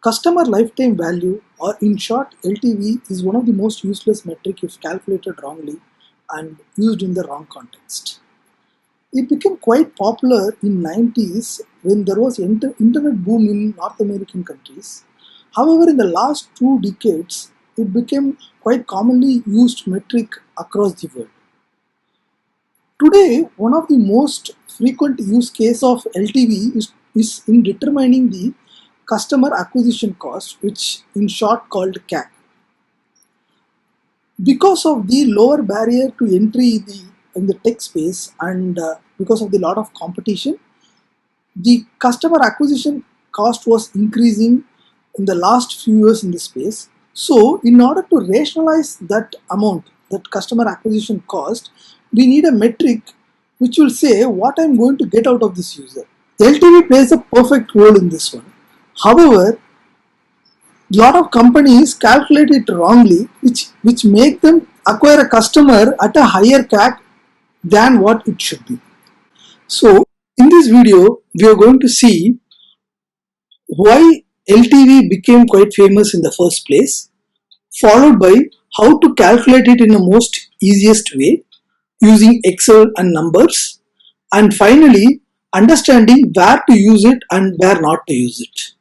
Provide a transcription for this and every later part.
Customer lifetime value, or in short LTV, is one of the most useless metric if calculated wrongly and used in the wrong context. It became quite popular in 90s when there was internet boom in North American countries. However, in the last 2 decades, it became quite commonly used metric across the world. Today, one of the most frequent use case of LTV is in determining the customer acquisition cost, which in short called CAC. Because of the lower barrier to entry in the tech space and because of the lot of competition, the customer acquisition cost was increasing in the last few years in this space. So in order to rationalize that amount, that customer acquisition cost, we need a metric which will say what I'm going to get out of this user. LTV plays a perfect role in this one. However, a lot of companies calculate it wrongly, which make them acquire a customer at a higher CAC than what it should be. So in this video, we are going to see why LTV became quite famous in the first place, followed by how to calculate it in the most easiest way using Excel and numbers, and finally understanding where to use it and where not to use it.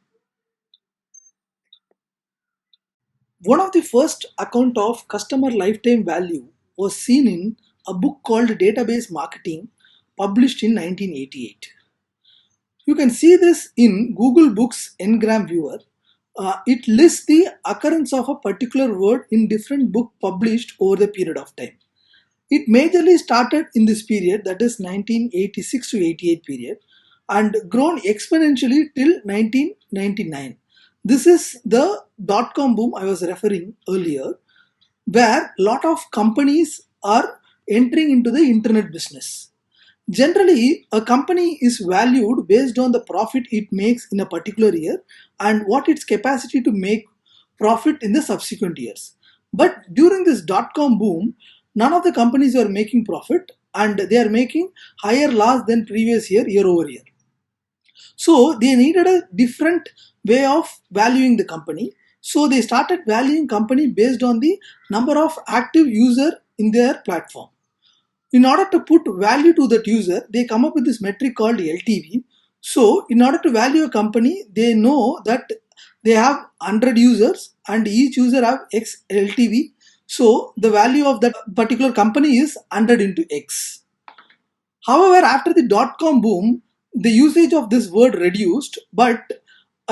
One of the first account of customer lifetime value was seen in a book called Database Marketing, published in 1988. You can see this in Google Books Ngram Viewer. It lists the occurrence of a particular word in different books published over the period of time. It majorly started in this period, that is 1986 to 88 period, and grown exponentially till 1999. This is the dot-com boom I was referring earlier, where a lot of companies are entering into the internet business. Generally, a company is valued based on the profit it makes in a particular year and what its capacity to make profit in the subsequent years. But during this dot-com boom, none of the companies are making profit and they are making higher loss than previous year over year. So they needed a different way of valuing the company. So they started valuing company based on the number of active user in their platform. In order to put value to that user, they come up with this metric called LTV. So in order to value a company, they know that they have 100 users and each user have X LTV. So the value of that particular company is 100 into X. However, after the dot-com boom, the usage of this word reduced, but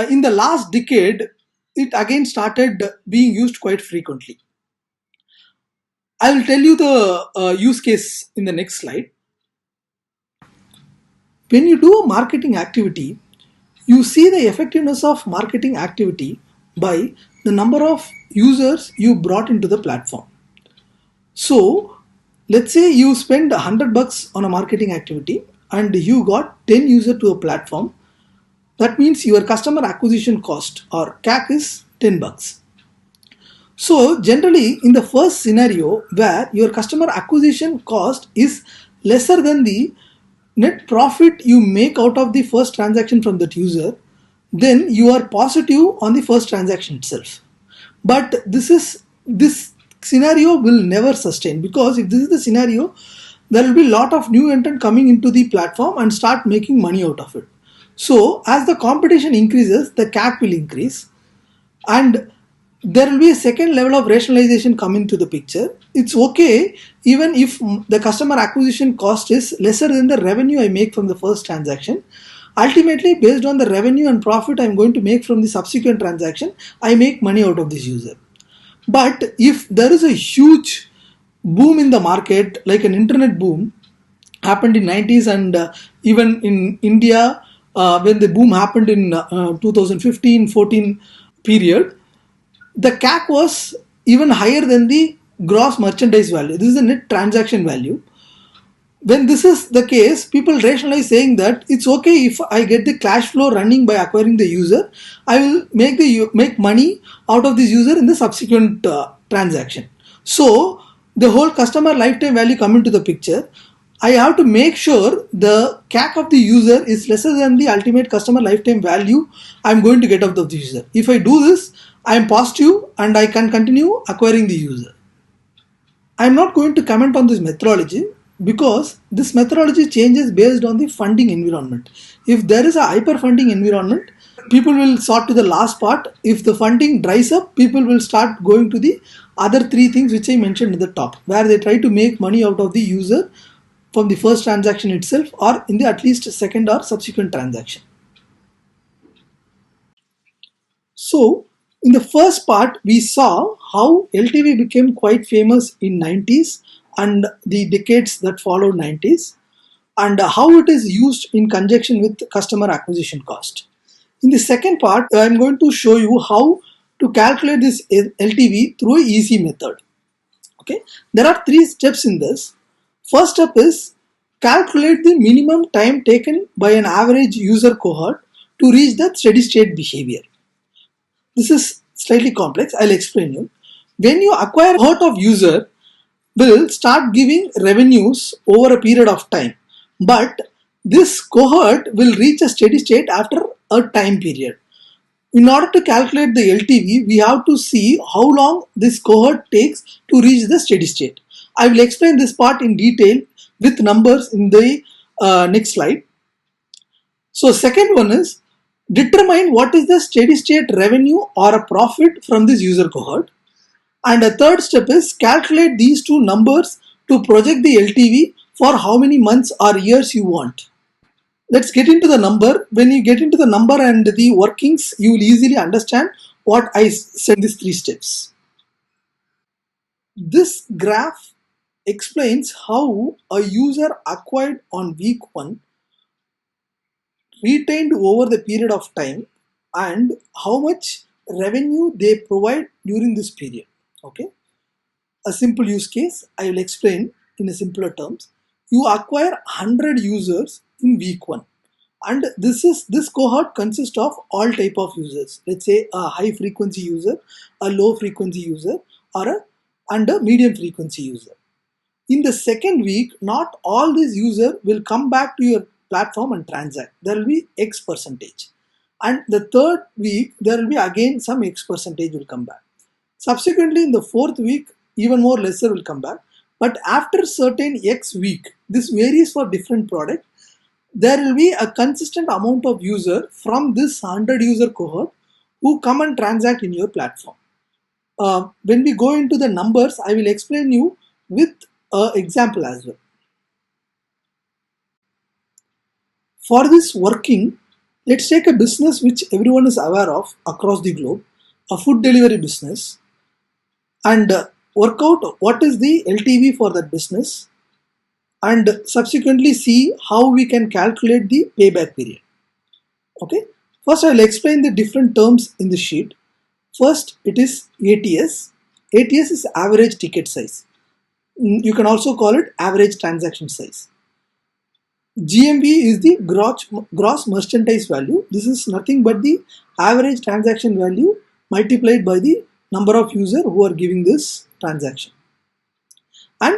in the last decade, it again started being used quite frequently. I will tell you the use case in the next slide. When you do a marketing activity, you see the effectiveness of marketing activity by the number of users you brought into the platform. So let's say you spend $100 on a marketing activity and you got 10 users to a platform. That means your customer acquisition cost or CAC is $10. So generally in the first scenario where your customer acquisition cost is lesser than the net profit you make out of the first transaction from that user, then you are positive on the first transaction itself. But this scenario will never sustain, because if this is the scenario, there will be a lot of new entrant coming into the platform and start making money out of it. So as the competition increases, the CAC will increase, and there will be a second level of rationalization coming to the picture. It's okay even if the customer acquisition cost is lesser than the revenue I make from the first transaction. Ultimately, based on the revenue and profit I'm going to make from the subsequent transaction, I make money out of this user. But if there is a huge boom in the market, like an internet boom happened in 90s, and even in India when the boom happened in 2015-14 period, the CAC was even higher than the gross merchandise value. This is the net transaction value. When this is the case, people rationalize saying that it's okay if I get the cash flow running by acquiring the user, I will make money out of this user in the subsequent transaction. So the whole customer lifetime value come into the picture. I have to make sure the CAC of the user is lesser than the ultimate customer lifetime value I'm going to get out of the user. If I do this, I am positive and I can continue acquiring the user. I'm not going to comment on this methodology because this methodology changes based on the funding environment. If there is a hyper funding environment, people will sort to the last part. If the funding dries up, people will start going to the other three things which I mentioned at the top, where they try to make money out of the user from the first transaction itself or in the at least second or subsequent transaction. So in the first part, we saw how LTV became quite famous in 90s and the decades that followed 90s, and how it is used in conjunction with customer acquisition cost. In the second part, I am going to show you how to calculate this LTV through a easy method. Okay, there are three steps in this. First step is calculate the minimum time taken by an average user cohort to reach the steady state behavior. This is slightly complex. I'll explain you. When you acquire a cohort of user, will start giving revenues over a period of time, but this cohort will reach a steady state after a time period. In order to calculate the LTV, we have to see how long this cohort takes to reach the steady state. I will explain this part in detail with numbers in the next slide. So second one is determine what is the steady state revenue or a profit from this user cohort. And a third step is calculate these two numbers to project the LTV for how many months or years you want. Let's get into the number. When you get into the number and the workings, you will easily understand what I said in these three steps. This graph explains how a user acquired on week 1 retained over the period of time and how much revenue they provide during this period. Okay, a simple use case I will explain in a simpler terms. You acquire 100 users in week 1, and this cohort consists of all type of users. Let's say a high frequency user, a low frequency user, or a medium frequency user. In the second week, not all these users will come back to your platform and transact. There will be X percentage. And the third week, there will be again some X percentage will come back. Subsequently, in the fourth week, even more lesser will come back. But after certain X week, this varies for different product, there will be a consistent amount of user from this 100 user cohort who come and transact in your platform. When we go into the numbers, I will explain you with an example as well. For this working, let's take a business which everyone is aware of across the globe, a food delivery business, and work out what is the LTV for that business, and subsequently see how we can calculate the payback period. Okay, first I will explain the different terms in the sheet. First, it is ATS. ATS is average ticket size. You can also call it average transaction size. GMV is the gross merchandise value. This is nothing but the average transaction value multiplied by the number of users who are giving this transaction. And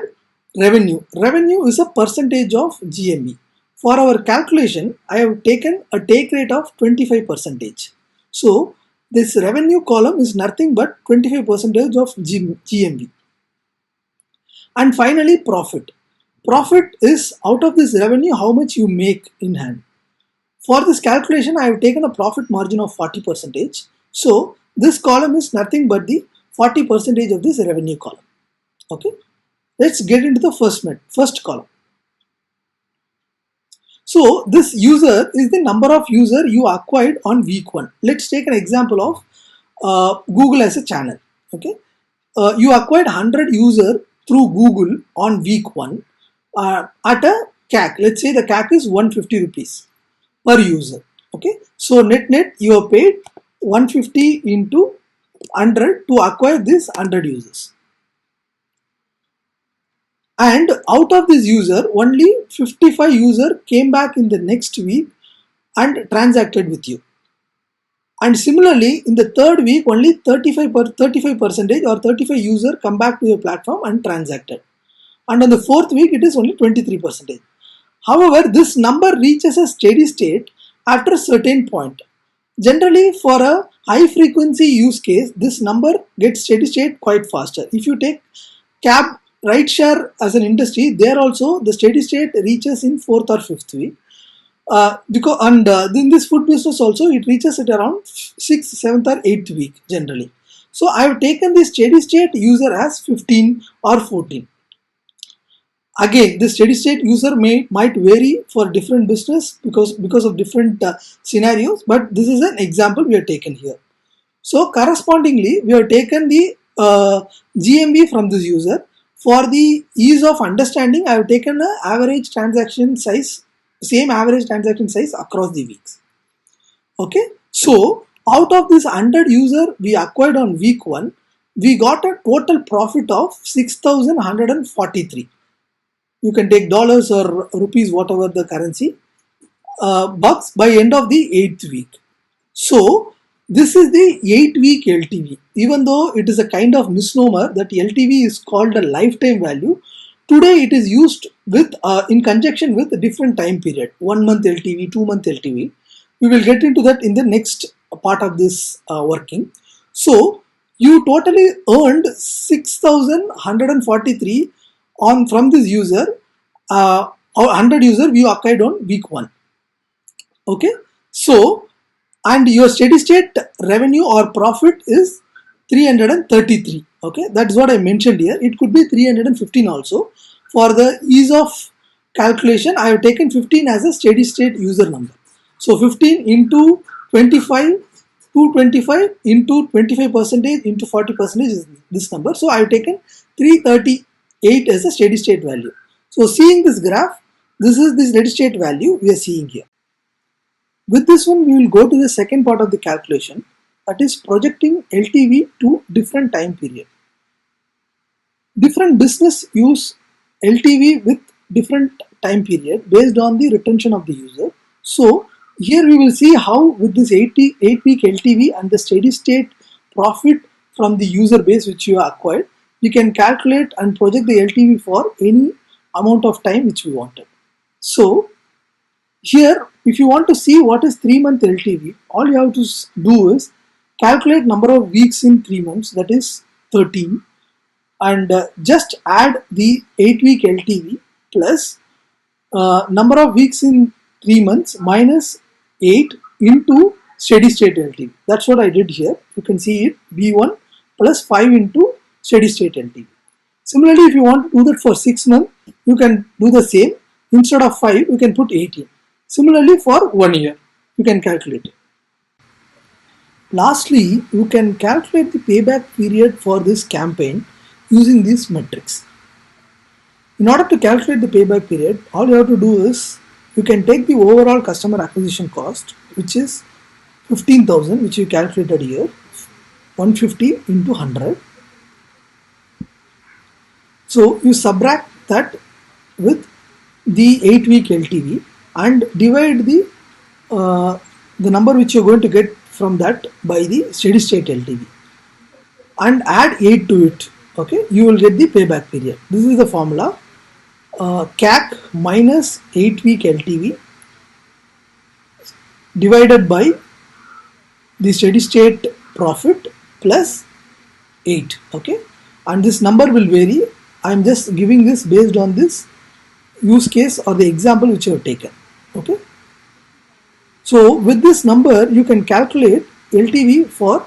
revenue. Revenue is a percentage of GMV. For our calculation, I have taken a take rate of 25%. So this revenue column is nothing but 25% of GMV. And finally, profit. Profit is out of this revenue how much you make in hand. For this calculation, I have taken a profit margin of 40%. So this column is nothing but the 40% of this revenue column. Okay, let's get into the first column. So this user is the number of user you acquired on week 1. Let's take an example of Google as a channel. Okay, you acquired 100 user through Google on week 1 at a CAC. Let's say the CAC is 150 rupees per user. Okay, so net you have paid 150 into 100 to acquire this 100 users. And out of this user, only 55 user came back in the next week and transacted with you. And similarly, in the third week, only 35% or 35 user come back to your platform and transacted. and on the fourth week it is only 23%. However, this number reaches a steady state after a certain point. Generally, for a high frequency use case, this number gets steady state quite faster. If you take cab ride share as an industry, there also the steady state reaches in fourth or fifth week. In this food business also it reaches at around sixth, seventh or eighth week generally. So I have taken the steady state user as 15 or 14. Again, the steady state user might vary for different business because of different scenarios, but this is an example we have taken here. So correspondingly, we have taken the GMV from this user. For the ease of understanding, I have taken the average transaction size, same average transaction size across the weeks. Okay, so out of this 100 user we acquired on week 1, we got a total profit of 6,143. You can take dollars or rupees, whatever the currency, bucks by end of the 8th week. So this is the 8-week LTV. Even though it is a kind of misnomer that LTV is called a lifetime value, today it is used with in conjunction with a different time period, 1 month LTV, 2 month LTV. We will get into that in the next part of this working. So you totally earned 6,143 on from this user, or 100 user we acquired on week 1. Okay, so and your steady state revenue or profit is 333. Okay, that's what I mentioned here. It could be 315 also. For the ease of calculation, I have taken 15 as a steady state user number. So 15 into 25 to 25 into 25% into 40% is this number. So I have taken 338 as a steady state value. So seeing this graph, this is the steady state value we are seeing here. With this one, we will go to the second part of the calculation, that is projecting LTV to different time period. Different business use LTV with different time period based on the retention of the user. So here we will see how with this 8-week LTV and the steady state profit from the user base which you acquired, we can calculate and project the LTV for any amount of time which we wanted. So here, if you want to see what is 3-month LTV, all you have to do is calculate number of weeks in 3 months, that is 13, and just add the 8-week LTV plus number of weeks in 3 months minus 8 into steady state LTV. That's what I did here. You can see it, B1 plus 5 into steady state LTV. Similarly, if you want to do that for 6 months, you can do the same. Instead of 5, you can put 18. Similarly, for 1 year, you can calculate it. Lastly, you can calculate the payback period for this campaign using these metrics. In order to calculate the payback period, all you have to do is you can take the overall customer acquisition cost, which is 15,000, which you calculated here, 150 into 100. So you subtract that with the 8-week LTV and divide the number which you're going to get from that by the steady state LTV and add 8 to it. Okay, you will get the payback period. This is the formula. CAC minus 8-week LTV divided by the steady state profit plus 8. Okay, and this number will vary. I am just giving this based on this use case or the example which you have taken. Okay, so with this number you can calculate LTV for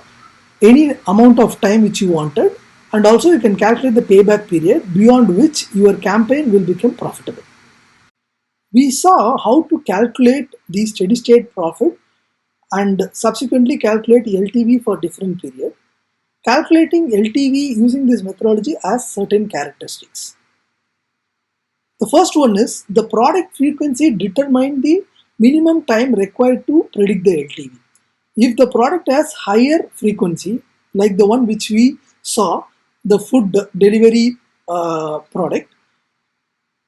any amount of time which you wanted, and also you can calculate the payback period beyond which your campaign will become profitable. We saw how to calculate the steady state profit and subsequently calculate LTV for different periods. Calculating LTV using this methodology has certain characteristics. The first one is the product frequency determines the minimum time required to predict the LTV. If the product has higher frequency, like the one which we saw, the food delivery product,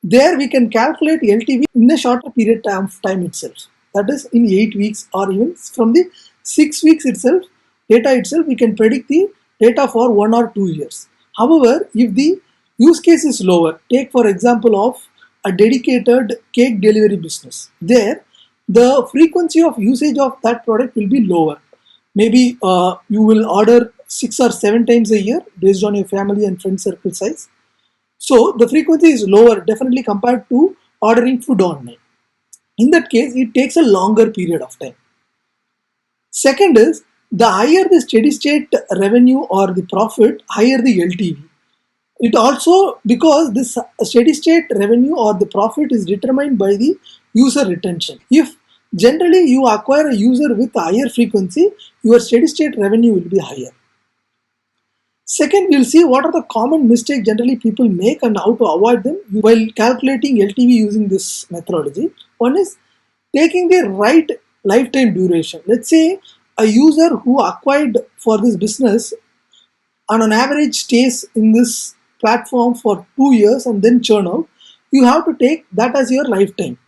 there we can calculate LTV in a shorter period of time itself. That is in 8 weeks or even from the 6 weeks itself, data itself, we can predict the data for 1 or 2 years. However, if the use case is lower. Take for example of a dedicated cake delivery business. There, the frequency of usage of that product will be lower. Maybe you will order 6 or 7 times a year based on your family and friend circle size. So the frequency is lower definitely compared to ordering food online. In that case, it takes a longer period of time. Second is, the higher the steady state revenue or the profit, higher the LTV. It also, because this steady state revenue or the profit is determined by the user retention. If generally you acquire a user with a higher frequency, your steady state revenue will be higher. Second, we'll see what are the common mistakes generally people make and how to avoid them while calculating LTV using this methodology. One is taking the right lifetime duration. Let's say a user who acquired for this business on average stays in this platform for 2 years and then churn out. You have to take that as your lifetime.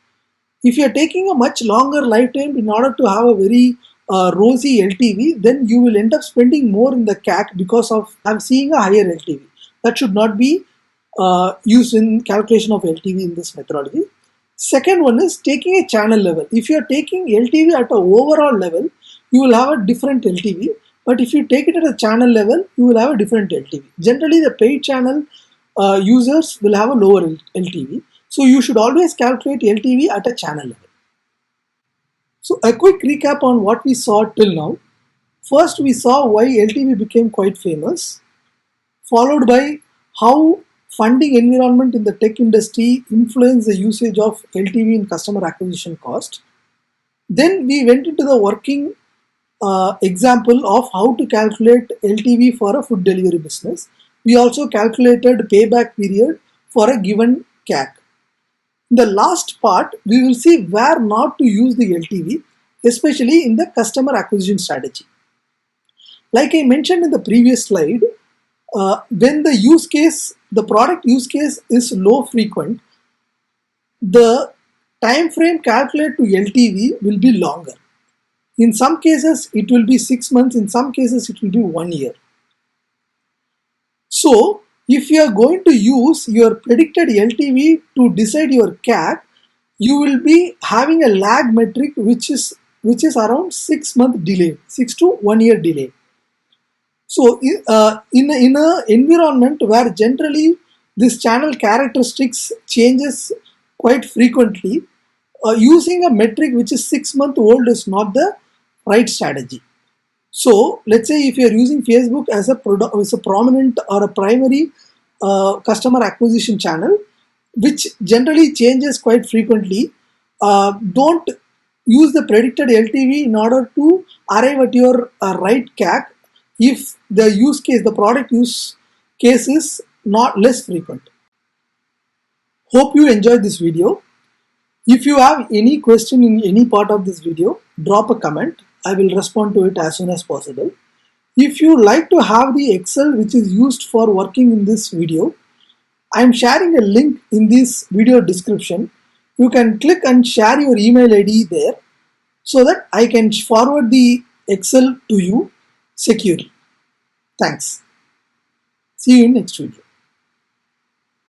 If you are taking a much longer lifetime in order to have a very rosy LTV, then you will end up spending more in the CAC because of seeing a higher LTV. That should not be used in calculation of LTV in this methodology. Second one is taking a channel level. If you are taking LTV at an overall level, you will have a different LTV. But if you take it at a channel level, you will have a different LTV. Generally, the paid channel users will have a lower LTV. So you should always calculate LTV at a channel level. So a quick recap on what we saw till now. First, we saw why LTV became quite famous, followed by how funding environment in the tech industry influenced the usage of LTV in customer acquisition cost. Then we went into the working example of how to calculate LTV for a food delivery business. We also calculated payback period for a given CAC. In the last part, we will see where not to use the LTV, especially in the customer acquisition strategy. Like I mentioned in the previous slide, when the product use case is low frequent, the time frame calculated to LTV will be longer. In some cases, it will be 6 months. In some cases, it will be 1 year. So, if you are going to use your predicted LTV to decide your CAC, you will be having a lag metric which is around 6 month delay, 6 to 1 year delay. So, in an environment where generally this channel characteristics changes quite frequently, using a metric which is 6 month old is not the right strategy. So let's say if you are using Facebook as a prominent or a primary customer acquisition channel, which generally changes quite frequently, don't use the predicted LTV in order to arrive at your right CAC if the product use case is not less frequent. Hope you enjoyed this video. If you have any question in any part of this video, drop a comment. I will respond to it as soon as possible. If you like to have the Excel which is used for working in this video, I am sharing a link in this video description. You can click and share your email ID there so that I can forward the Excel to you securely. Thanks. See you in next video.